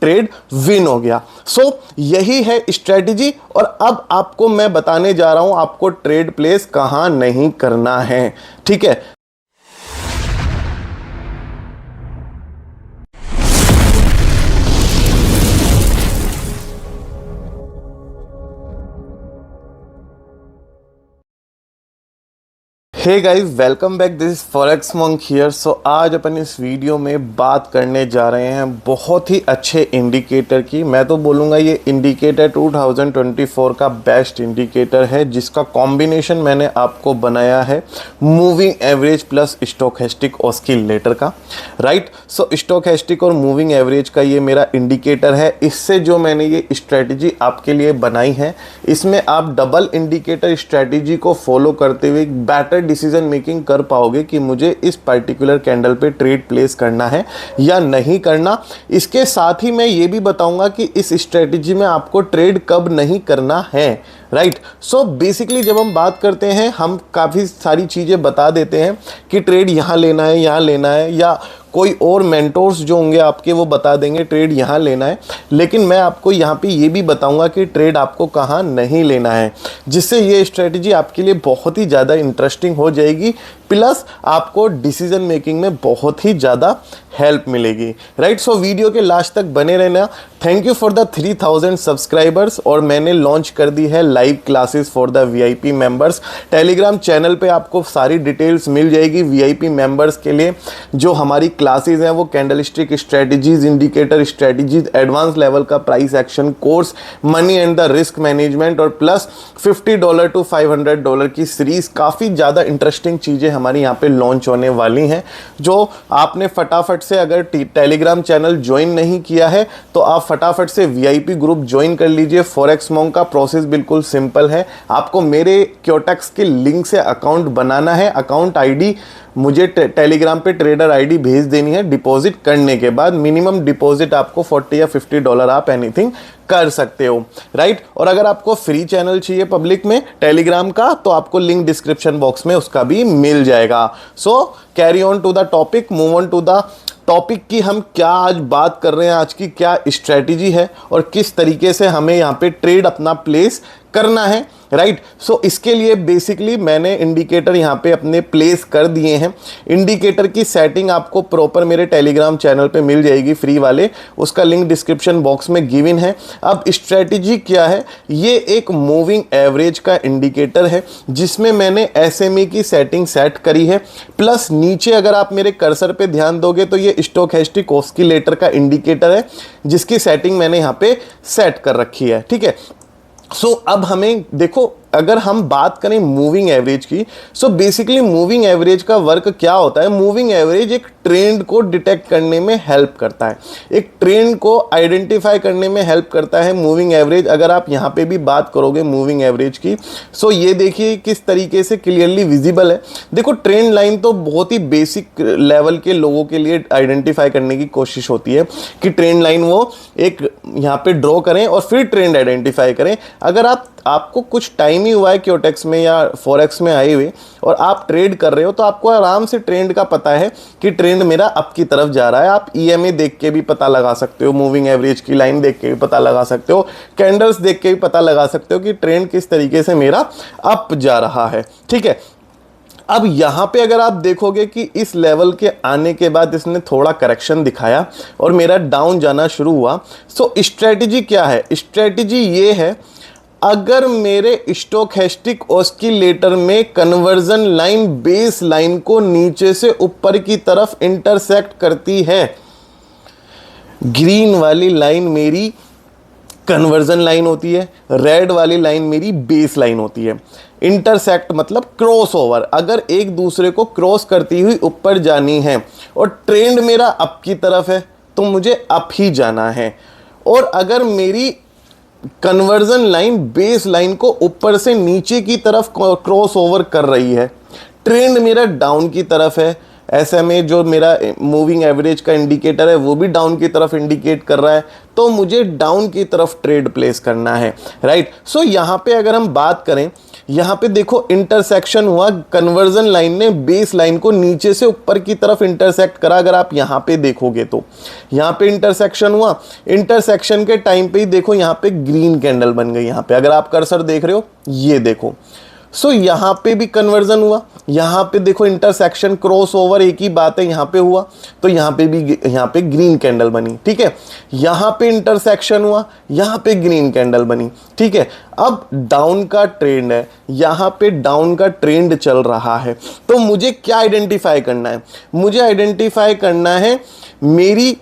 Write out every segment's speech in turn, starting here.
Trade win हो गया। सो यही है स्ट्रेटजी। और अब आपको मैं बताने जा रहा हूं आपको ट्रेड प्लेस कहां नहीं करना है, ठीक है। Hey guys, welcome back. This is Forex Monk here. So आज अपन इस वीडियो में बात करने जा रहे हैं बहुत ही अच्छे इंडिकेटर की। मैं तो बोलूँगा ये इंडिकेटर 2024 का बेस्ट इंडिकेटर है, जिसका कॉम्बिनेशन मैंने आपको बनाया है moving average plus stochastic oscillator का, राइट। सो स्टोकेस्टिक और मूविंग एवरेज का ये मेरा इंडिकेटर है। इससे जो मैंने ये स्ट्रेटजी आपके लिए बनाई है, इसमें आप डबल इंडिकेटर स्ट्रेटजी को फॉलो करते हुए बेटर डिसीजन मेकिंग कर पाओगे कि मुझे इस पर्टिकुलर कैंडल पे ट्रेड प्लेस करना है या नहीं करना। इसके साथ ही मैं ये भी बताऊंगा कि इस स्ट्रेटजी में आपको ट्रेड कब नहीं करना है, राइट। सो बेसिकली जब हम बात करते हैं, हम काफ़ी सारी चीज़ें बता देते हैं कि ट्रेड यहाँ लेना है, यहाँ लेना है, या कोई और मेंटोर्स जो होंगे आपके वो बता देंगे ट्रेड यहाँ लेना है। लेकिन मैं आपको यहाँ पे ये भी बताऊंगा कि ट्रेड आपको कहाँ नहीं लेना है, जिससे ये स्ट्रेटजी आपके लिए बहुत ही ज़्यादा इंटरेस्टिंग हो जाएगी, प्लस आपको डिसीजन मेकिंग में बहुत ही ज़्यादा हेल्प मिलेगी, राइट। सो वीडियो के लास्ट तक बने रहना। Thank you for the 3000 subscribers. और मैंने लॉन्च कर दी है live classes for the VIP members. Telegram channel पे आपको सारी डिटेल्स मिल जाएगी वीआईपी मेंबर्स के लिए। जो हमारी क्लासेस हैं वो candlestick strategies, indicator strategies, advance level का price action course, money and the risk management, और प्लस $50 to $500 की सीरीज। काफ़ी ज़्यादा इंटरेस्टिंग चीज़ें हमारी यहाँ पे लॉन्च होने वाली हैं, जो आपने फटाफट से, अगर टेलीग्राम चैनल ज्वाइन नहीं किया है तो आप फटाफट से वीआईपी ग्रुप ज्वाइन कर लीजिए। फॉरेक्स मॉन्क का प्रोसेस बिल्कुल सिंपल है। आपको मेरे क्योटेक्स के लिंक से अकाउंट बनाना है। अकाउंट आईडी मुझे टेलीग्राम पे ट्रेडर आईडी भेज देनी है। डिपॉजिट करने के बाद मिनिमम डिपॉजिट आपको $40 या $50 आप एनीथिंग कर सकते हो, राइट। और अगर आपको फ्री चैनल चाहिए पब्लिक में टेलीग्राम का, तो आपको लिंक डिस्क्रिप्शन बॉक्स में उसका भी मिल जाएगा। So carry on to the topic, move on to the topic की हम क्या आज बात कर रहे हैं, आज की क्या स्ट्रेटजी है और किस तरीके से हमें यहाँ पे ट्रेड अपना प्लेस करना है, राइट। सो इसके लिए बेसिकली मैंने इंडिकेटर यहाँ पे अपने प्लेस कर दिए हैं। इंडिकेटर की सेटिंग आपको प्रॉपर मेरे टेलीग्राम चैनल पे मिल जाएगी फ्री वाले, उसका लिंक डिस्क्रिप्शन बॉक्स में गिवन है। अब स्ट्रेटजी क्या है, ये एक मूविंग एवरेज का इंडिकेटर है, जिसमें मैंने एसएमई की सेटिंग सेट करी है। प्लस नीचे अगर आप मेरे कर्सर पे ध्यान दोगे तो ये स्टोकेस्टिक ऑस्किलेटर का इंडिकेटर है, जिसकी सेटिंग मैंने यहाँ पे सेट कर रखी है, ठीक है। सो अब हमें देखो, अगर हम बात करें मूविंग एवरेज की, सो बेसिकली मूविंग एवरेज का वर्क क्या होता है। मूविंग एवरेज एक ट्रेंड को डिटेक्ट करने में हेल्प करता है, एक ट्रेंड को आइडेंटिफाई करने में हेल्प करता है मूविंग एवरेज। अगर आप यहाँ पे भी बात करोगे मूविंग एवरेज की, सो ये देखिए किस तरीके से क्लियरली विजिबल है। देखो, ट्रेंड लाइन तो बहुत ही बेसिक लेवल के लोगों के लिए आइडेंटिफाई करने की कोशिश होती है कि ट्रेंड लाइन वो एक यहाँ पे ड्रॉ करें और फिर ट्रेंड आइडेंटिफाई करें। अगर आपको कुछ टाइम ही हुआ है क्योटेक्स में या फॉरेक्स में आए हुए और आप ट्रेड कर रहे हो, तो आपको आराम से ट्रेंड का पता है कि ट्रेंड मेरा अप की तरफ जा रहा है। आप ईएमए देख के भी पता लगा सकते हो, मूविंग एवरेज की लाइन देख के भी पता लगा सकते हो, कैंडल्स देख के भी पता लगा सकते हो कि ट्रेंड किस तरीके से मेरा अप जा रहा है, ठीक है। अब यहाँ पे अगर आप देखोगे कि इस लेवल के आने के बाद इसने थोड़ा करेक्शन दिखाया और मेरा डाउन जाना शुरू हुआ। सो स्ट्रेटजी क्या है, स्ट्रेटजी ये है, अगर मेरे स्टोकेस्टिक ऑस्किलेटर में कन्वर्जन लाइन बेस लाइन को नीचे से ऊपर की तरफ इंटरसेक्ट करती है, ग्रीन वाली लाइन मेरी कन्वर्जन लाइन होती है, रेड वाली लाइन मेरी बेस लाइन होती है। इंटरसेक्ट मतलब क्रॉस ओवर, अगर एक दूसरे को क्रॉस करती हुई ऊपर जानी है और ट्रेंड मेरा अप की तरफ है तो मुझे अप ही जाना है। और अगर मेरी कन्वर्जन लाइन बेस लाइन को ऊपर से नीचे की तरफ क्रॉस ओवर कर रही है, ट्रेंड मेरा डाउन की तरफ है, एसएमए जो मेरा मूविंग एवरेज का इंडिकेटर है वो भी डाउन की तरफ इंडिकेट कर रहा है, तो मुझे डाउन की तरफ ट्रेड प्लेस करना है, राइट। सो यहाँ पे अगर हम बात करें यहाँ पे देखो इंटरसेक्शन हुआ, कन्वर्जन लाइन ने बेस लाइन को नीचे से ऊपर की तरफ इंटरसेक्ट करा। अगर आप यहाँ पे देखोगे तो यहाँ पे इंटरसेक्शन हुआ, इंटरसेक्शन के टाइम पे ही देखो यहाँ पे ग्रीन कैंडल बन गई। यहाँ पे अगर आप कर्सर देख रहे हो, ये देखो, सो यहाँ पे भी कन्वर्जन हुआ, यहाँ पे देखो इंटरसेक्शन क्रॉस ओवर, एक ही बात है, यहाँ पे हुआ तो यहाँ पे भी यहाँ पे ग्रीन कैंडल बनी, ठीक है। यहाँ पे इंटरसेक्शन हुआ, यहाँ पे ग्रीन कैंडल बनी, ठीक है। अब डाउन का ट्रेंड है, यहाँ पे डाउन का ट्रेंड चल रहा है, तो मुझे क्या आइडेंटिफाई करना है? मुझे आइडेंटिफाई करना है मेरी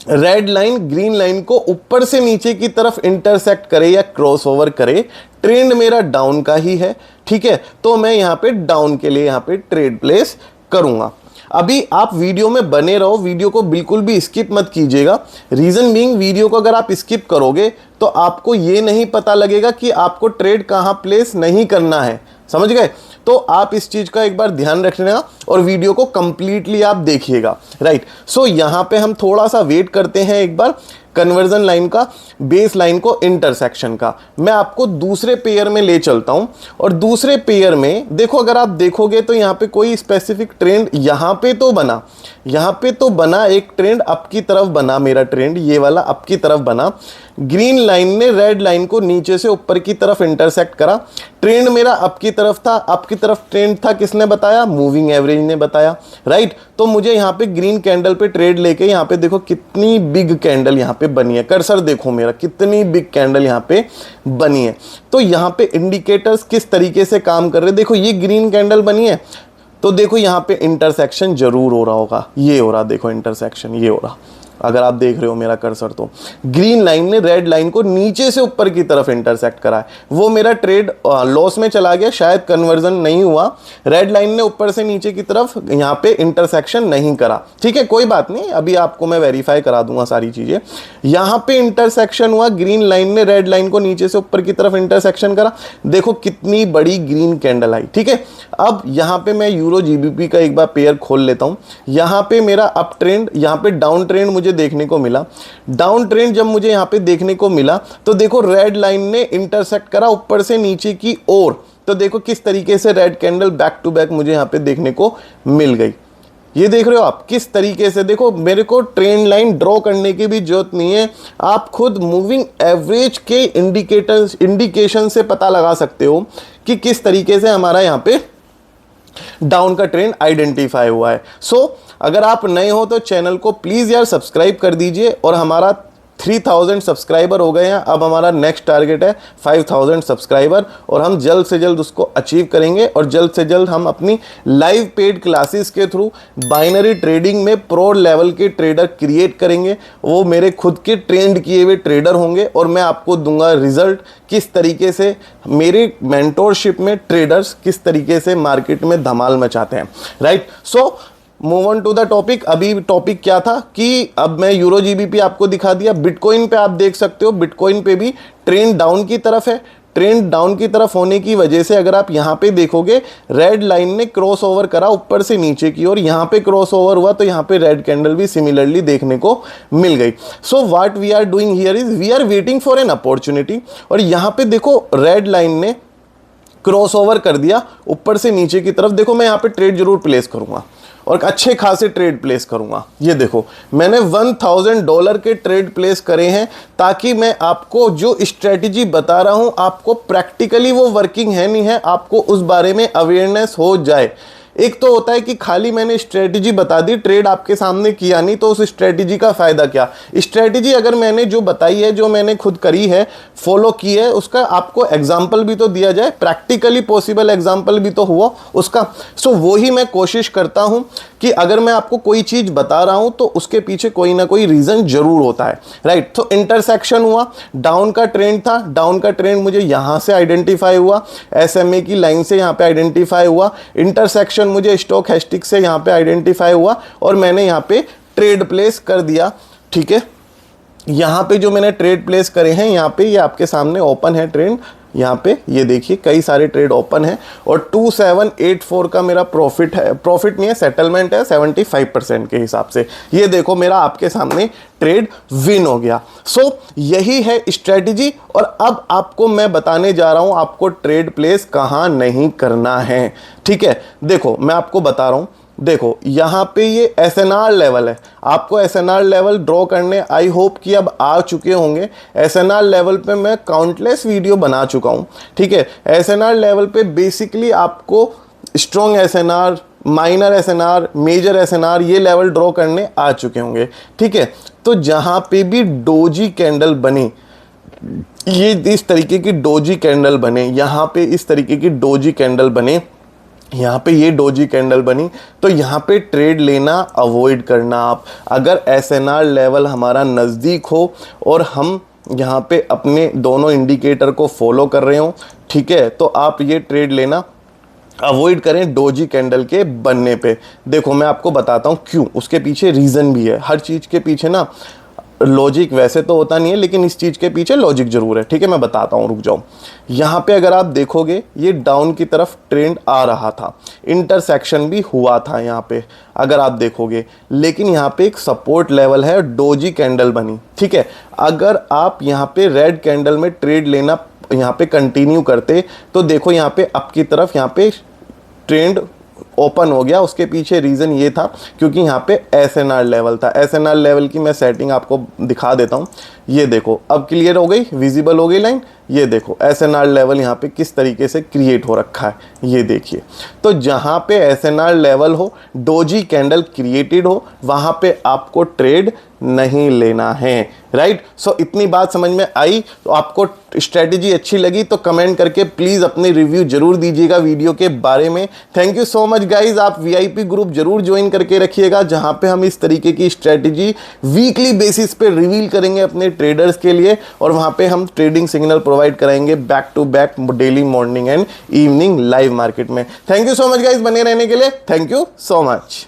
रेड लाइन ग्रीन लाइन को ऊपर से नीचे की तरफ इंटरसेक्ट करे या क्रॉस ओवर करे। ट्रेंड मेरा डाउन का ही है, ठीक है, तो मैं यहां पे डाउन के लिए यहां पे ट्रेड प्लेस करूंगा। अभी आप वीडियो में बने रहो, वीडियो को बिल्कुल भी स्किप मत कीजिएगा। रीजन बीइंग, वीडियो को अगर आप स्किप करोगे तो आपको ये नहीं पता लगेगा कि आपको ट्रेड कहां प्लेस नहीं करना है, समझ गए? तो आप इस चीज का एक बार ध्यान रखना और वीडियो को कंप्लीटली आप देखिएगा, राइट। सो यहां पे हम थोड़ा सा वेट करते हैं एक बार कन्वर्जन लाइन का, बेस लाइन को इंटरसेक्शन का। मैं आपको दूसरे पेयर में ले चलता हूं और दूसरे पेयर में देखो, अगर आप देखोगे तो यहां पे कोई स्पेसिफिक ट्रेंड यहां पे तो बना, यहां पे तो बना एक ट्रेंड अप की तरफ बना, मेरा ट्रेंड ये वाला अप की तरफ बना। ग्रीन लाइन ने रेड लाइन को नीचे से ऊपर की तरफ इंटरसेक्ट करा। ट्रेंड मेरा अप की तरफ था, अप की तरफ ट्रेंड था, किसने बताया? मूविंग एवरेज ने बताया, राइट। तो मुझे यहाँ पे ग्रीन कैंडल पे ट्रेड लेके, यहाँ पे देखो कितनी बिग कैंडल यहाँ पे बनी है, कर्सर देखो मेरा, कितनी बिग कैंडल यहाँ पे बनी है। तो यहाँ पे इंडिकेटर्स किस तरीके से काम कर रहे हैं, देखो ये ग्रीन कैंडल बनी है, तो देखो यहाँ पे इंटरसेक्शन जरूर हो रहा होगा, ये हो रहा, देखो इंटरसेक्शन ये हो रहा। अगर आप देख रहे हो मेरा कर्सर, तो ग्रीन लाइन ने रेड लाइन को नीचे से ऊपर की तरफ इंटरसेक्ट करा है, वो मेरा ट्रेड लॉस में चला गया, शायद कन्वर्जन नहीं हुआ। रेड लाइन ने ऊपर से नीचे की तरफ यहाँ पे इंटरसेक्शन नहीं करा, ठीक है, कोई बात नहीं, अभी आपको मैं वेरीफाई करा दूंगा सारी चीजें। यहाँ पे इंटरसेक्शन हुआ, ग्रीन लाइन ने रेड लाइन को नीचे से ऊपर की तरफ इंटरसेक्शन करा, देखो कितनी बड़ी ग्रीन कैंडल आई, ठीक है। अब यहाँ पे मैं यूरो जीबीपी का एक बार पेयर खोल लेता हूँ। यहाँ पे मेरा अप ट्रेंड, यहाँ पे डाउन ट्रेंड मुझे देखने को मिला। डाउन ट्रेंड जब मुझे यहाँ पे देखने को मिला तो देखो रेड लाइन ने इंटरसेक्ट करा ऊपर से नीचे की ओर, तो देखो किस तरीके से red candle back to back मुझे यहाँ पे देखने को मिल गई। ये देख रहे हो आप किस तरीके से, देखो मेरे को ट्रेंड लाइन ड्रॉ करने की भी जरूरत नहीं है, आप खुद मूविंग एवरेज के इंडिकेशन से पता लगा सकते हो कि किस तरीके से हमारा यहाँ पे डाउन का ट्रेंड आइडेंटिफाई हुआ है। सो अगर आप नए हो तो चैनल को प्लीज़ यार सब्सक्राइब कर दीजिए। और हमारा 3000 सब्सक्राइबर हो गए हैं, अब हमारा नेक्स्ट टारगेट है 5000 सब्सक्राइबर, और हम जल्द से जल्द उसको अचीव करेंगे। और जल्द से जल्द हम अपनी लाइव पेड क्लासेस के थ्रू बाइनरी ट्रेडिंग में प्रो लेवल के ट्रेडर क्रिएट करेंगे। वो मेरे खुद के ट्रेंड किए हुए ट्रेडर होंगे और मैं आपको दूंगा रिजल्ट, किस तरीके से मेरे मेंटोरशिप में ट्रेडर्स किस तरीके से मार्केट में धमाल मचाते हैं, right. So move on to the topic. अभी टॉपिक क्या था कि अब मैं यूरो जीबीपी आपको दिखा दिया। बिटकॉइन पे आप देख सकते हो, बिटकॉइन पे भी ट्रेंड डाउन की तरफ है। ट्रेंड डाउन की तरफ होने की वजह से अगर आप यहाँ पे देखोगे, रेड लाइन ने क्रॉस ओवर करा ऊपर से नीचे की ओर, यहाँ पे क्रॉस ओवर हुआ तो यहाँ पे रेड कैंडल भी सिमिलरली देखने को मिल गई। So what we are doing here is we are waiting for an opportunity. और यहाँ पे देखो रेड लाइन ने क्रॉस ओवर कर दिया ऊपर से नीचे की तरफ, देखो मैं यहाँ पे ट्रेड जरूर प्लेस करूंगा और अच्छे खासे ट्रेड प्लेस करूंगा। ये देखो मैंने $1000 के ट्रेड प्लेस करे हैं, ताकि मैं आपको जो स्ट्रेटजी बता रहा हूं आपको प्रैक्टिकली वो वर्किंग है नहीं है, आपको उस बारे में अवेयरनेस हो जाए। एक तो होता है कि खाली मैंने स्ट्रेटजी बता दी, ट्रेड आपके सामने किया नहीं, तो उस स्ट्रेटजी का फायदा क्या। स्ट्रेटजी अगर मैंने जो बताई है, जो मैंने खुद करी है, फॉलो की है, उसका आपको एग्जाम्पल भी तो दिया जाए, प्रैक्टिकली पॉसिबल एग्जाम्पल भी तो हुआ उसका। सो वो ही मैं कोशिश करता हूं कि अगर मैं आपको कोई चीज बता रहा हूं तो उसके पीछे कोई ना कोई रीजन जरूर होता है, राइट। तो इंटरसेक्शन हुआ, डाउन का ट्रेंड था, डाउन का ट्रेंड मुझे यहां से आइडेंटिफाई हुआ, SMA की लाइन से यहां पे आइडेंटिफाई हुआ, इंटरसेक्शन मुझे स्टोकैस्टिक से यहां पे आइडेंटिफाई हुआ और मैंने यहां पे ट्रेड प्लेस कर दिया, ठीक है। यहां पे जो मैंने ट्रेड प्लेस करे हैं, यहां पे ये आपके सामने ओपन है ट्रेंड, यहाँ पे ये देखिए कई सारे ट्रेड ओपन है और 2784 का मेरा प्रॉफिट है, प्रॉफिट नहीं है, सेटलमेंट है 75% के हिसाब से। ये देखो मेरा आपके सामने ट्रेड विन हो गया। सो यही है स्ट्रेटजी। और अब आपको मैं बताने जा रहा हूं आपको ट्रेड प्लेस कहां नहीं करना है। ठीक है, देखो मैं आपको बता रहा हूं, देखो यहाँ पे ये एसएनआर लेवल है, आपको एसएनआर लेवल ड्रॉ करने आई होप कि अब आ चुके होंगे। एसएनआर लेवल पे मैं काउंटलेस वीडियो बना चुका हूँ। ठीक है, एसएनआर लेवल पे बेसिकली आपको strong SNR, minor SNR, major SNR ये लेवल ड्रॉ करने आ चुके होंगे। ठीक है, तो जहाँ पे भी डोजी कैंडल बनी, ये इस तरीके की डोजी कैंडल बने, यहाँ पे इस तरीके की डोजी कैंडल बने, यहाँ पे ये डोजी कैंडल बनी, तो यहाँ पे ट्रेड लेना अवॉइड करना आप। अगर एसएनआर लेवल हमारा नज़दीक हो और हम यहाँ पे अपने दोनों इंडिकेटर को फॉलो कर रहे हो, ठीक है, तो आप ये ट्रेड लेना अवॉइड करें डोजी कैंडल के बनने पे। देखो मैं आपको बताता हूँ क्यों, उसके पीछे रीज़न भी है। हर चीज़ के पीछे ना लॉजिक वैसे तो होता नहीं है, लेकिन इस चीज़ के पीछे लॉजिक ज़रूर है। ठीक है, मैं बताता हूँ, रुक जाओ। यहाँ पे अगर आप देखोगे ये डाउन की तरफ ट्रेंड आ रहा था, इंटरसेक्शन भी हुआ था यहाँ पे अगर आप देखोगे, लेकिन यहाँ पे एक सपोर्ट लेवल है, डोजी कैंडल बनी। ठीक है, अगर आप यहाँ पे रेड कैंडल में ट्रेड लेना यहाँ पे कंटिन्यू करते तो देखो यहाँ पे अप की तरफ यहाँ पे ट्रेंड ओपन हो गया। उसके पीछे रीज़न ये था क्योंकि यहाँ पे एसएनआर लेवल था। एसएनआर लेवल की मैं सेटिंग आपको दिखा देता हूँ। ये देखो अब क्लियर हो गई, विजिबल हो गई लाइन। ये देखो एसएनआर लेवल यहाँ पे किस तरीके से क्रिएट हो रखा है, ये देखिए। तो जहाँ पे एसएनआर लेवल हो, डोजी कैंडल क्रिएटेड हो, वहाँ पे आपको ट्रेड नहीं लेना है। राइट, सो इतनी बात समझ में आई। तो आपको स्ट्रेटजी अच्छी लगी तो कमेंट करके प्लीज़ अपने रिव्यू जरूर दीजिएगा वीडियो के बारे में। Thank you so much guys. आप वीआईपी ग्रुप जरूर ज्वाइन करके रखिएगा, जहाँ पे हम इस तरीके की स्ट्रेटजी वीकली बेसिस पे रिवील करेंगे अपने ट्रेडर्स के लिए, और वहाँ पे हम ट्रेडिंग सिग्नल प्रोवाइड कराएंगे back to back daily morning and evening live market में। Thank you so much guys बने रहने के लिए। Thank you so much.